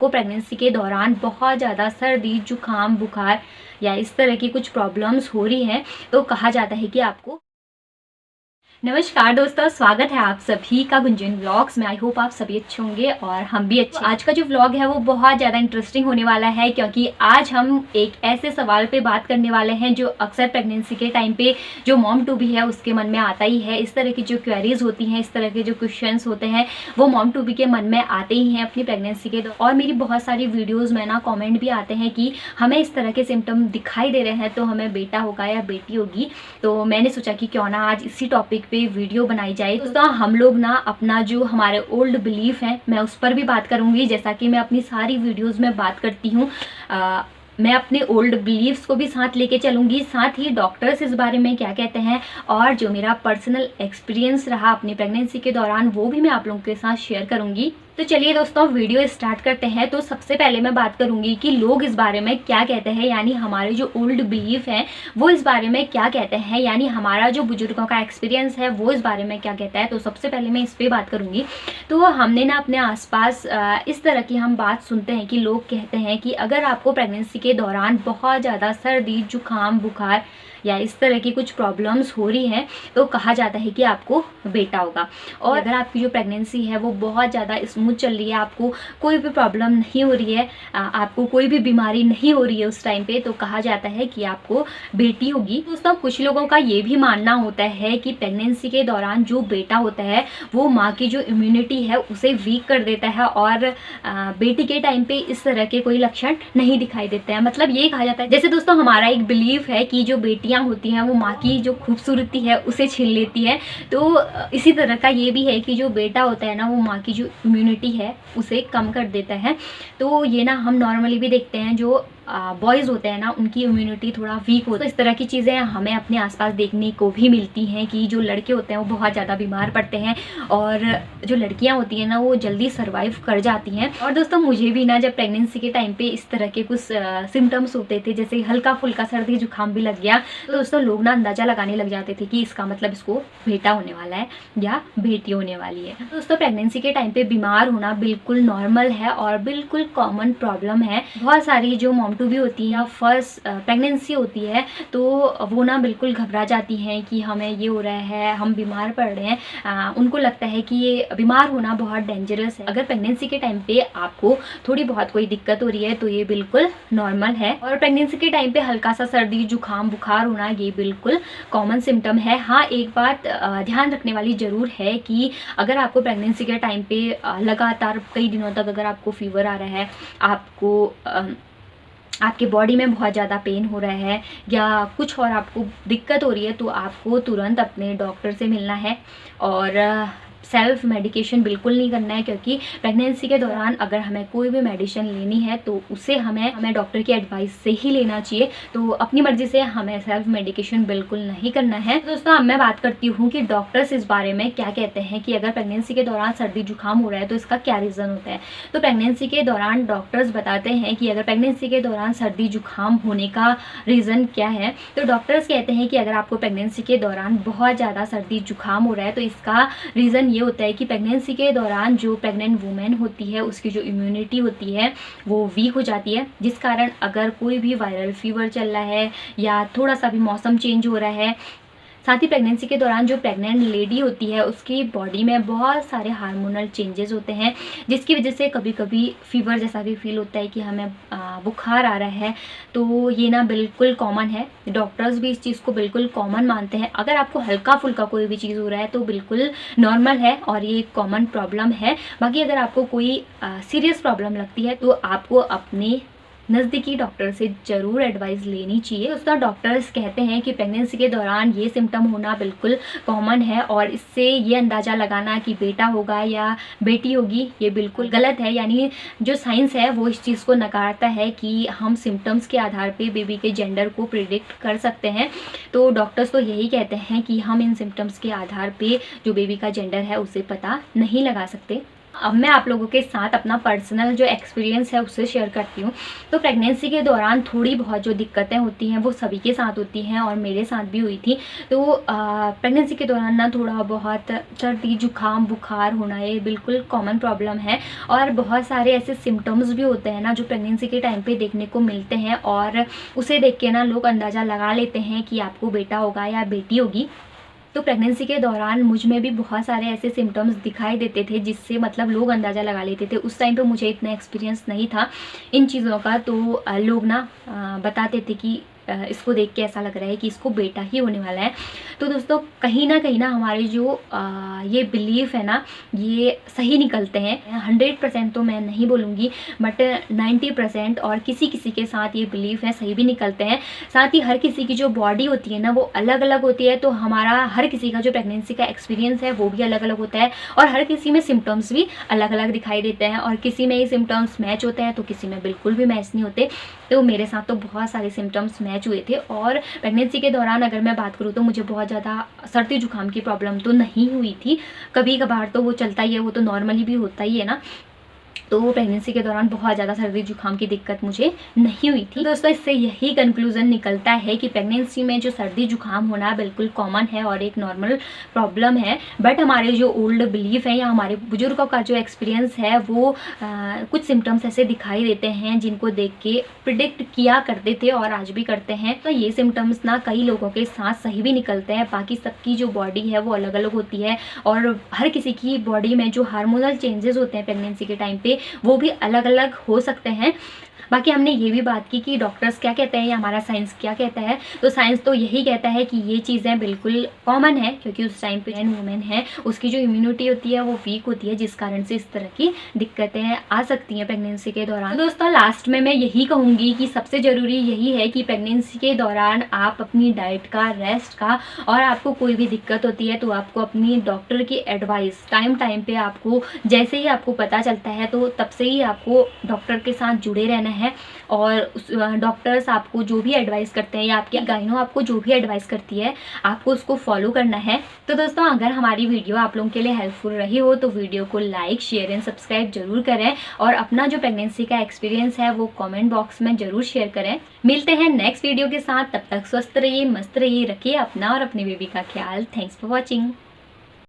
को प्रेगनेंसी के दौरान बहुत ज़्यादा सर्दी, जुकाम, बुखार या इस तरह की कुछ प्रॉब्लम्स हो रही हैं तो कहा जाता है कि आपको। नमस्कार दोस्तों, स्वागत है आप सभी का गुंजन व्लॉग्स में। आई होप आप सभी अच्छे होंगे और हम भी अच्छे। आज का जो व्लॉग है वो बहुत ज़्यादा इंटरेस्टिंग होने वाला है क्योंकि आज हम एक ऐसे सवाल पे बात करने वाले हैं जो अक्सर प्रेगनेंसी के टाइम पे जो मॉम टू बी है उसके मन में आता ही है। इस तरह की जो क्वेरीज होती हैं, इस तरह के जो क्वेश्चंस होते हैं वो मॉम टू बी के मन में आते ही हैं अपनी प्रेगनेंसी के दौरान। और मेरी बहुत सारी वीडियोज़ में ना कॉमेंट भी आते हैं कि हमें इस तरह के सिम्टम दिखाई दे रहे हैं तो हमें बेटा होगा या बेटी होगी। तो मैंने सोचा कि क्यों ना आज इसी टॉपिक पे वीडियो बनाई जाए। तो हम लोग ना अपना जो हमारे ओल्ड बिलीफ है मैं उस पर भी बात करूंगी, जैसा कि मैं अपनी सारी वीडियोस में बात करती हूँ। मैं अपने ओल्ड बिलीव्स को भी साथ लेके चलूंगी, साथ ही डॉक्टर्स इस बारे में क्या कहते हैं और जो मेरा पर्सनल एक्सपीरियंस रहा अपनी प्रेगनेंसी के दौरान वो भी मैं आप लोगों के साथ शेयर करूंगी। तो चलिए दोस्तों वीडियो स्टार्ट करते हैं। तो सबसे पहले मैं बात करूंगी कि लोग इस बारे में क्या कहते हैं, यानी हमारे जो ओल्ड बिलीफ हैं वो इस बारे में क्या कहते हैं, यानी हमारा जो बुजुर्गों का एक्सपीरियंस है वो इस बारे में क्या कहता है। तो सबसे पहले मैं इस पर बात करूंगी। तो हमने ना अपने आसपास इस तरह की हम बात सुनते हैं कि लोग कहते हैं कि अगर आपको प्रेगनेंसी के दौरान बहुत ज़्यादा सर्दी, जुकाम, बुखार या इस तरह की कुछ प्रॉब्लम्स हो रही हैं तो कहा जाता है कि आपको बेटा होगा। और अगर आपकी जो प्रेगनेंसी है वो बहुत ज़्यादा स्मूथ चल रही है, आपको कोई भी प्रॉब्लम नहीं हो रही है, आपको कोई भी बीमारी नहीं हो रही है उस टाइम पे, तो कहा जाता है कि आपको बेटी होगी। दोस्तों कुछ लोगों का ये भी मानना होता है कि प्रेगनेंसी के दौरान जो बेटा होता है वो माँ की जो इम्यूनिटी है उसे वीक कर देता है और बेटी के टाइम पे इस तरह के कोई लक्षण नहीं दिखाई देते हैं। मतलब ये कहा जाता है, जैसे दोस्तों हमारा एक बिलीफ है कि जो बेटी होती हैं वो माँ की जो खूबसूरती है उसे छीन लेती है, तो इसी तरह का ये भी है कि जो बेटा होता है ना वो माँ की जो इम्यूनिटी है उसे कम कर देता है। तो ये ना हम नॉर्मली भी देखते हैं जो बॉयज़ होते हैं ना उनकी इम्यूनिटी थोड़ा वीक होता है। तो इस तरह की चीज़ें हमें अपने आसपास देखने को भी मिलती हैं कि जो लड़के होते हैं वो बहुत ज़्यादा बीमार पड़ते हैं और जो लड़कियां होती हैं ना वो जल्दी सर्वाइव कर जाती हैं। और दोस्तों मुझे भी ना जब प्रेगनेंसी के टाइम पे इस तरह के कुछ सिम्टम्स होते थे, जैसे हल्का फुल्का सर्दी जुकाम भी लग गया, तो दोस्तों लोग ना अंदाज़ा लगाने लग जाते थे कि इसका मतलब इसको बेटा होने वाला है या बेटी होने वाली है। तो दोस्तों प्रेगनेंसी के टाइम पे बीमार होना बिल्कुल नॉर्मल है और बिल्कुल कॉमन प्रॉब्लम है। बहुत सारी जो मॉम टू बी होती है या फर्स्ट प्रेगनेंसी होती है तो वो ना बिल्कुल घबरा जाती हैं कि हमें ये हो रहा है, हम बीमार पड़ रहे हैं। उनको लगता है कि ये बीमार होना बहुत डेंजरस है। अगर प्रेगनेंसी के टाइम पे आपको थोड़ी बहुत कोई दिक्कत हो रही है तो ये बिल्कुल नॉर्मल है। और प्रेगनेंसी के टाइम पे हल्का सा सर्दी, जुकाम, बुखार होना ये बिल्कुल कॉमन सिम्टम है। हाँ, एक बात ध्यान रखने वाली ज़रूर है कि अगर आपको प्रेगनेंसी के टाइम पे लगातार कई दिनों तक अगर आपको फीवर आ रहा है, आपको आपके बॉडी में बहुत ज़्यादा पेन हो रहा है या कुछ और आपको दिक्कत हो रही है तो आपको तुरंत अपने डॉक्टर से मिलना है और सेल्फ मेडिकेशन बिल्कुल नहीं करना है, क्योंकि प्रेगनेंसी के दौरान अगर हमें कोई भी मेडिसिन लेनी है तो उसे हमें डॉक्टर की एडवाइस से ही लेना चाहिए। तो अपनी मर्जी से हमें सेल्फ मेडिकेशन बिल्कुल नहीं करना है। दोस्तों अब मैं बात करती हूँ कि डॉक्टर्स इस बारे में क्या कहते हैं कि अगर प्रेगनेंसी के दौरान सर्दी जुकाम हो रहा है तो इसका क्या रीज़न होता है। तो प्रेगनेंसी के दौरान डॉक्टर्स बताते हैं कि अगर प्रेगनेंसी के दौरान सर्दी जुकाम होने का रीज़न क्या है, तो डॉक्टर्स कहते हैं कि अगर आपको प्रेगनेंसी के दौरान बहुत ज़्यादा सर्दी जुकाम हो रहा है तो इसका रीज़न ये होता है कि प्रेगनेंसी के दौरान जो प्रेग्नेंट वुमेन होती है उसकी जो इम्यूनिटी होती है वो वीक हो जाती है, जिस कारण अगर कोई भी वायरल फीवर चल रहा है या थोड़ा सा भी मौसम चेंज हो रहा है, साथ ही प्रेगनेंसी के दौरान जो प्रेग्नेंट लेडी होती है उसकी बॉडी में बहुत सारे हार्मोनल चेंजेस होते हैं, जिसकी वजह से कभी कभी फीवर जैसा भी फील होता है कि हमें बुखार आ रहा है। तो ये ना बिल्कुल कॉमन है, डॉक्टर्स भी इस चीज़ को बिल्कुल कॉमन मानते हैं। अगर आपको हल्का फुल्का कोई भी चीज़ हो रहा है तो बिल्कुल नॉर्मल है और ये कॉमन प्रॉब्लम है। बाकी अगर आपको कोई सीरियस प्रॉब्लम लगती है तो आपको अपने नज़दीकी डॉक्टर से ज़रूर एडवाइस लेनी चाहिए। दोस्तों डॉक्टर्स कहते हैं कि प्रेगनेंसी के दौरान ये सिम्टम होना बिल्कुल कॉमन है और इससे ये अंदाज़ा लगाना कि बेटा होगा या बेटी होगी ये बिल्कुल गलत है। यानी जो साइंस है वो इस चीज़ को नकारता है कि हम सिम्टम्स के आधार पे बेबी के जेंडर को प्रिडिक्ट कर सकते हैं। तो डॉक्टर्स तो यही कहते हैं कि हम इन सिम्टम्स के आधार पे जो बेबी का जेंडर है उसे पता नहीं लगा सकते। अब मैं आप लोगों के साथ अपना पर्सनल जो एक्सपीरियंस है उससे शेयर करती हूँ। तो प्रेगनेंसी के दौरान थोड़ी बहुत जो दिक्कतें होती हैं वो सभी के साथ होती हैं और मेरे साथ भी हुई थी। तो प्रेगनेंसी के दौरान ना थोड़ा बहुत सर्दी जुकाम बुखार होना ये बिल्कुल कॉमन प्रॉब्लम है और बहुत सारे ऐसे सिम्टम्स भी होते हैं ना जो प्रेगनेंसी के टाइम पे देखने को मिलते हैं और उसे देख के ना लोग अंदाज़ा लगा लेते हैं कि आपको बेटा होगा या बेटी होगी। तो प्रेगनेंसी के दौरान मुझ में भी बहुत सारे ऐसे सिम्टम्स दिखाई देते थे जिससे मतलब लोग अंदाज़ा लगा लेते थे। उस टाइम पे मुझे इतना एक्सपीरियंस नहीं था इन चीज़ों का, तो लोग ना बताते थे कि इसको देख के ऐसा लग रहा है कि इसको बेटा ही होने वाला है। तो दोस्तों कहीं ना हमारे जो ये बिलीफ है ना ये सही निकलते हैं। 100% तो मैं नहीं बोलूँगी बट 90% और किसी किसी के साथ ये बिलीफ है सही भी निकलते हैं। साथ ही हर किसी की जो बॉडी होती है ना वो अलग अलग होती है, तो हमारा हर किसी का जो प्रेगनेंसी का एक्सपीरियंस है वो भी अलग अलग होता है और हर किसी में सिम्टम्स भी अलग अलग दिखाई देते हैं और किसी में ये सिम्टम्स मैच होते हैं तो किसी में बिल्कुल भी मैच नहीं होते। तो मेरे साथ तो बहुत सारे सिम्टम्स मैच हुए थे और प्रेगनेंसी के दौरान अगर मैं बात करूँ तो मुझे बहुत ज़्यादा सर्दी जुकाम की प्रॉब्लम तो नहीं हुई थी। कभी कभार तो वो चलता ही है, वो तो नॉर्मली भी होता ही है ना। तो प्रेगनेंसी के दौरान बहुत ज़्यादा सर्दी जुकाम की दिक्कत मुझे नहीं हुई थी। दोस्तों इससे यही कंक्लूजन निकलता है कि प्रेगनेंसी में जो सर्दी जुकाम होना बिल्कुल कॉमन है और एक नॉर्मल प्रॉब्लम है। बट हमारे जो ओल्ड बिलीफ है या हमारे बुजुर्गों का जो एक्सपीरियंस है वो कुछ सिम्टम्स ऐसे दिखाई देते हैं जिनको देख के प्रिडिक्ट किया करते थे और आज भी करते हैं। तो ये सिम्टम्स ना कई लोगों के साथ सही भी निकलते हैं। बाकी सबकी जो बॉडी है वो अलग अलग होती है और हर किसी की बॉडी में जो हार्मोनल चेंजेस होते हैं प्रेगनेंसी के टाइम पे वो भी अलग अलग हो सकते हैं। बाकी हमने ये भी बात की कि डॉक्टर्स क्या कहते हैं या हमारा साइंस क्या कहता है। तो साइंस तो यही कहता है कि ये चीज़ें बिल्कुल कॉमन है क्योंकि उस टाइम पे वुमेन है उसकी जो इम्यूनिटी होती है वो वीक होती है जिस कारण से इस तरह की दिक्कतें आ सकती हैं प्रेगनेंसी के दौरान। तो दोस्तों लास्ट में मैं यही कहूँगी कि सबसे ज़रूरी यही है कि प्रेगनेंसी के दौरान आप अपनी डाइट का, रेस्ट का और आपको कोई भी दिक्कत होती है तो आपको अपनी डॉक्टर की एडवाइस टाइम पे आपको जैसे ही आपको पता चलता है तो तब से ही आपको डॉक्टर के साथ जुड़े रहना है और डॉक्टर्स आपको जो भी एडवाइस करते हैं या आपकी गाइनो आपको जो भी एडवाइस करती है आपको उसको फॉलो करना है। तो दोस्तों अगर हमारी वीडियो आप लोगों के लिए हेल्पफुल रही हो तो वीडियो को लाइक शेयर एंड सब्सक्राइब जरूर करें और अपना जो प्रेगनेंसी का एक्सपीरियंस है वो कमेंट बॉक्स में जरूर शेयर करें। मिलते हैं नेक्स्ट वीडियो के साथ, तब तक स्वस्थ रहिए, मस्त रहिए, रखिए अपना और अपने बेबी का ख्याल। Thanks for watching.